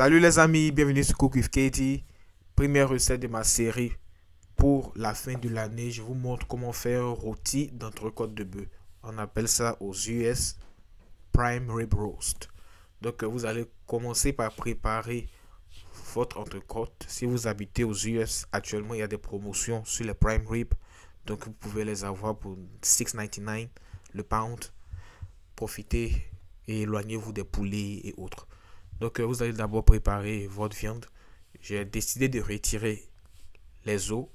Salut les amis, bienvenue sur Cook with Katie. Première recette de ma série pour la fin de l'année. Je vous montre comment faire un rôti d'entrecôte de bœuf. On appelle ça aux US Prime Rib Roast. Donc vous allez commencer par préparer votre entrecôte. Si vous habitez aux US, actuellement il y a des promotions sur les Prime Rib. Donc vous pouvez les avoir pour 6,99 le pound. Profitez et éloignez-vous des poulets et autres. Donc vous allez d'abord préparer votre viande. J'ai décidé de retirer les os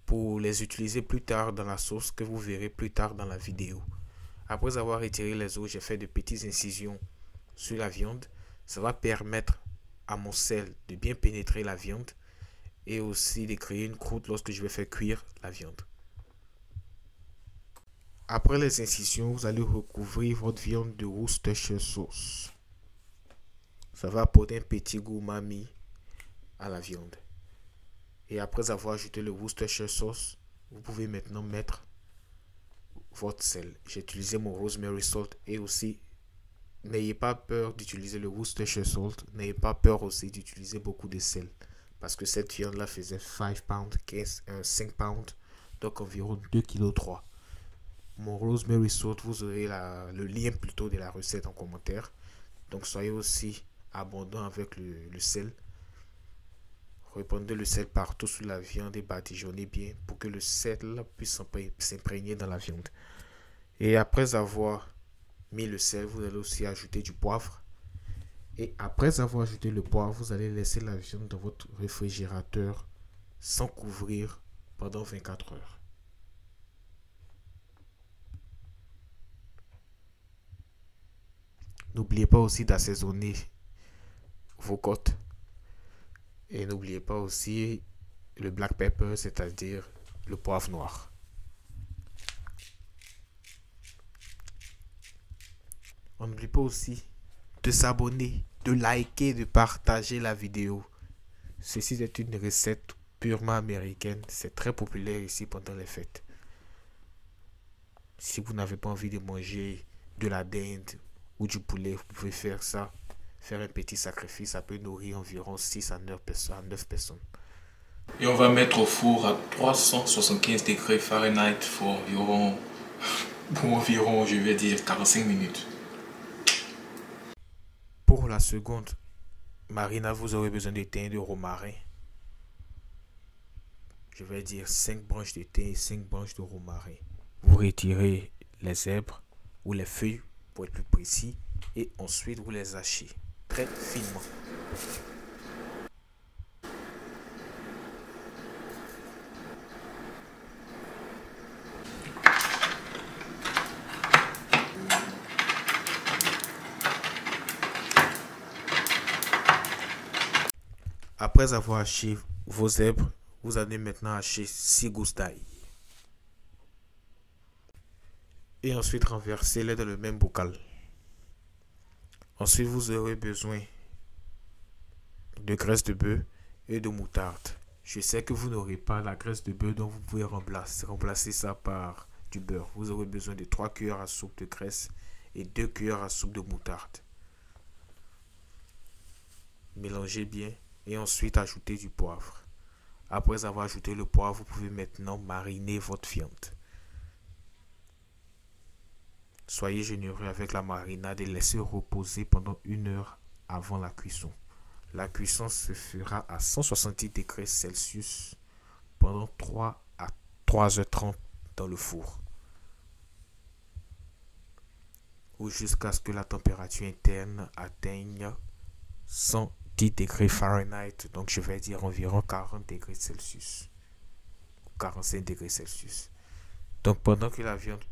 pour les utiliser plus tard dans la sauce que vous verrez plus tard dans la vidéo. Après avoir retiré les os, j'ai fait de petites incisions sur la viande. Ça va permettre à mon sel de bien pénétrer la viande et aussi de créer une croûte lorsque je vais faire cuire la viande. Après les incisions, vous allez recouvrir votre viande de Worcestershire sauce. Ça va apporter un petit goût umami à la viande. Et après avoir ajouté le Worcestershire sauce, vous pouvez maintenant mettre votre sel. J'ai utilisé mon rosemary salt et aussi, n'ayez pas peur d'utiliser le Worcestershire salt. N'ayez pas peur aussi d'utiliser beaucoup de sel. Parce que cette viande-là faisait 5 pounds, 5 pounds, donc environ 2,3 kg. Mon rosemary salt, vous aurez le lien plutôt de la recette en commentaire. Donc soyez aussi abondant avec le sel. Répandez le sel partout sur la viande et badigeonnez bien pour que le sel puisse s'imprégner dans la viande. Et après avoir mis le sel, vous allez aussi ajouter du poivre. Et après avoir ajouté le poivre, vous allez laisser la viande dans votre réfrigérateur sans couvrir pendant 24 heures. N'oubliez pas aussi d'assaisonner vos côtes. Et n'oubliez pas aussi le black pepper, c'est-à-dire le poivre noir. On n'oublie pas aussi de s'abonner, de liker, de partager la vidéo. Ceci est une recette purement américaine. C'est très populaire ici pendant les fêtes. Si vous n'avez pas envie de manger de la dinde ou du poulet, vous pouvez faire ça. Faire un petit sacrifice, ça peut nourrir environ 6 à 9 personnes. Et on va mettre au four à 375 degrés Fahrenheit pour environ, je vais dire, 45 minutes. Pour la seconde marinade, vous aurez besoin de thym et de romarin. Je vais dire 5 branches de thym et 5 branches de romarin. Vous retirez les zèbres ou les feuilles pour être plus précis et ensuite vous les hachez très finement. Après avoir haché vos zèbres, vous allez maintenant hacher 6 gousses d'ail. Et ensuite renversez-les dans le même bocal. Ensuite, vous aurez besoin de graisse de bœuf et de moutarde. Je sais que vous n'aurez pas la graisse de bœuf, donc vous pouvez remplacer ça par du beurre. Vous aurez besoin de 3 cuillères à soupe de graisse et 2 cuillères à soupe de moutarde. Mélangez bien et ensuite ajoutez du poivre. Après avoir ajouté le poivre, vous pouvez maintenant mariner votre viande. Soyez généreux avec la marinade et laissez reposer pendant 1 heure avant la cuisson. La cuisson se fera à 170 degrés Celsius pendant 3 à 3h30 dans le four. Ou jusqu'à ce que la température interne atteigne 110 degrés Fahrenheit. Donc je vais dire environ 40 degrés Celsius. 45 degrés Celsius. Donc pendant que la viande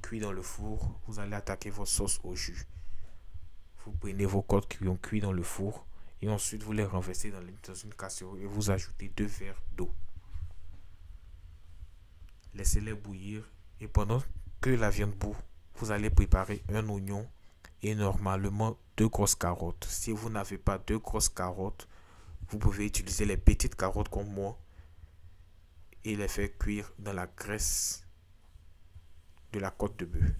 cuit dans le four, vous allez attaquer votre sauce au jus. Vous prenez vos côtes qui ont cuit dans le four et ensuite vous les renversez dans une casserole et vous ajoutez 2 verres d'eau. Laissez-les bouillir et pendant que la viande bout, vous allez préparer un oignon et normalement 2 grosses carottes. Si vous n'avez pas 2 grosses carottes, vous pouvez utiliser les petites carottes comme moi et les faire cuire dans la graisse de la côte de bœuf.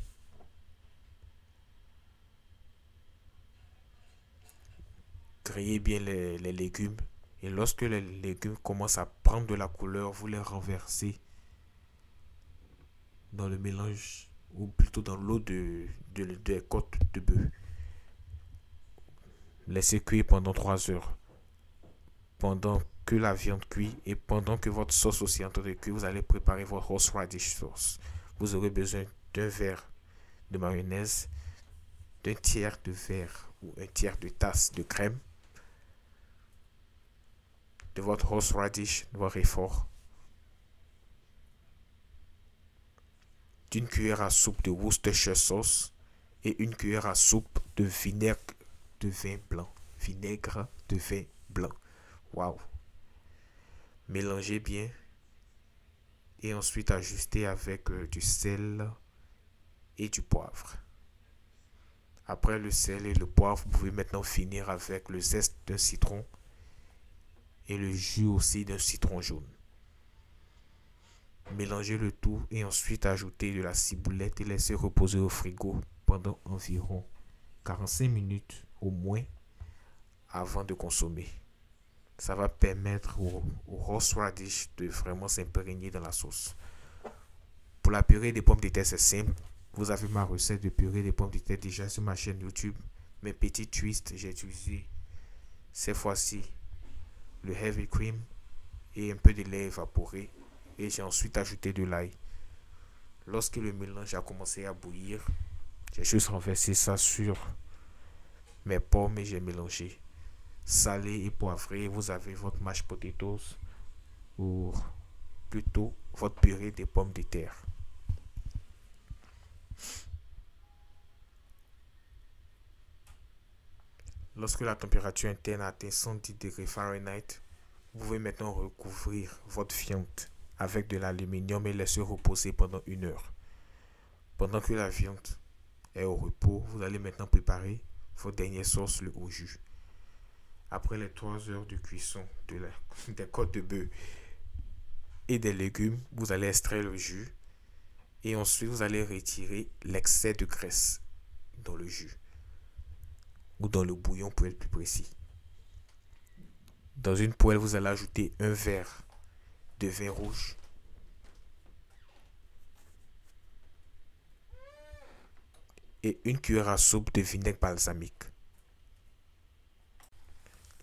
grillez bien les légumes. Et lorsque les légumes commencent à prendre de la couleur, vous les renversez dans le mélange, ou plutôt dans l'eau de côtes de bœuf. Laissez cuire pendant 3 heures. Pendant que la viande cuit et pendant que votre sauce aussi est en train de cuire, vous allez préparer votre horseradish sauce. Vous aurez besoin d'un verre de mayonnaise, d'un tiers de verre ou un tiers de tasse de crème, de votre horseradish noir et fort, d'une cuillère à soupe de Worcestershire sauce et une cuillère à soupe de vinaigre de vin blanc. Vinaigre de vin blanc. Waouh! Mélangez bien et ensuite ajustez avec du sel et du poivre. Après le sel et le poivre, vous pouvez maintenant finir avec le zeste d'un citron et le jus aussi d'un citron jaune. Mélangez le tout et ensuite ajoutez de la ciboulette et laissez reposer au frigo pendant environ 45 minutes au moins avant de consommer. Ça va permettre au horseradish de vraiment s'imprégner dans la sauce. Pour la purée des pommes de terre, c'est simple. Vous avez ma recette de purée des pommes de terre déjà sur ma chaîne YouTube. Mes petits twists, j'ai utilisé cette fois-ci le heavy cream et un peu de lait évaporé. Et j'ai ensuite ajouté de l'ail. Lorsque le mélange a commencé à bouillir, j'ai juste renversé ça sur mes pommes et j'ai mélangé. Salé et poivré, vous avez votre mashed potatoes ou plutôt votre purée des pommes de terre. Lorsque la température interne atteint 110 degrés Fahrenheit, vous pouvez maintenant recouvrir votre viande avec de l'aluminium et laisser reposer pendant 1 heure. Pendant que la viande est au repos, vous allez maintenant préparer votre dernière sauce, le au jus. Après les 3 heures de cuisson des côtes de bœuf et des légumes, vous allez extraire le jus et ensuite vous allez retirer l'excès de graisse dans le jus ou dans le bouillon pour être plus précis. Dans une poêle, vous allez ajouter un verre de vin rouge et une cuillère à soupe de vinaigre balsamique.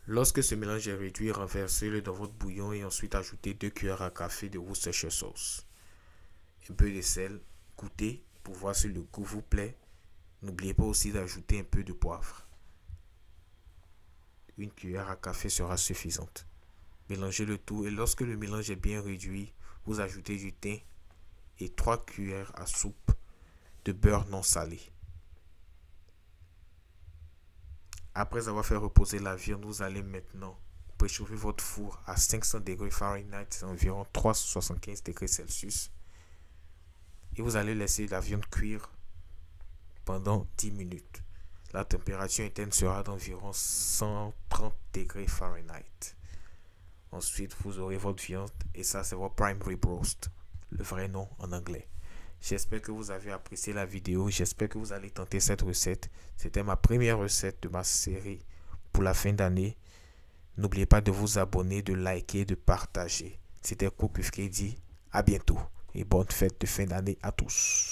Lorsque ce mélange est réduit, renversez-le dans votre bouillon et ensuite ajoutez 2 cuillères à café de Worcestershire sauce. Un peu de sel, goûtez pour voir si le goût vous plaît. N'oubliez pas aussi d'ajouter un peu de poivre. Une cuillère à café sera suffisante. Mélangez le tout et lorsque le mélange est bien réduit, vous ajoutez du thym et 3 cuillères à soupe de beurre non salé. Après avoir fait reposer la viande, vous allez maintenant préchauffer votre four à 500 degrés Fahrenheit, c'est environ 375 degrés Celsius. Et vous allez laisser la viande cuire pendant 10 minutes. La température interne sera d'environ 130 degrés Fahrenheit. Ensuite, vous aurez votre viande et ça, c'est votre prime rib roast, le vrai nom en anglais. J'espère que vous avez apprécié la vidéo. J'espère que vous allez tenter cette recette. C'était ma première recette de ma série pour la fin d'année. N'oubliez pas de vous abonner, de liker, de partager. C'était Cook with KD. À bientôt et bonne fête de fin d'année à tous.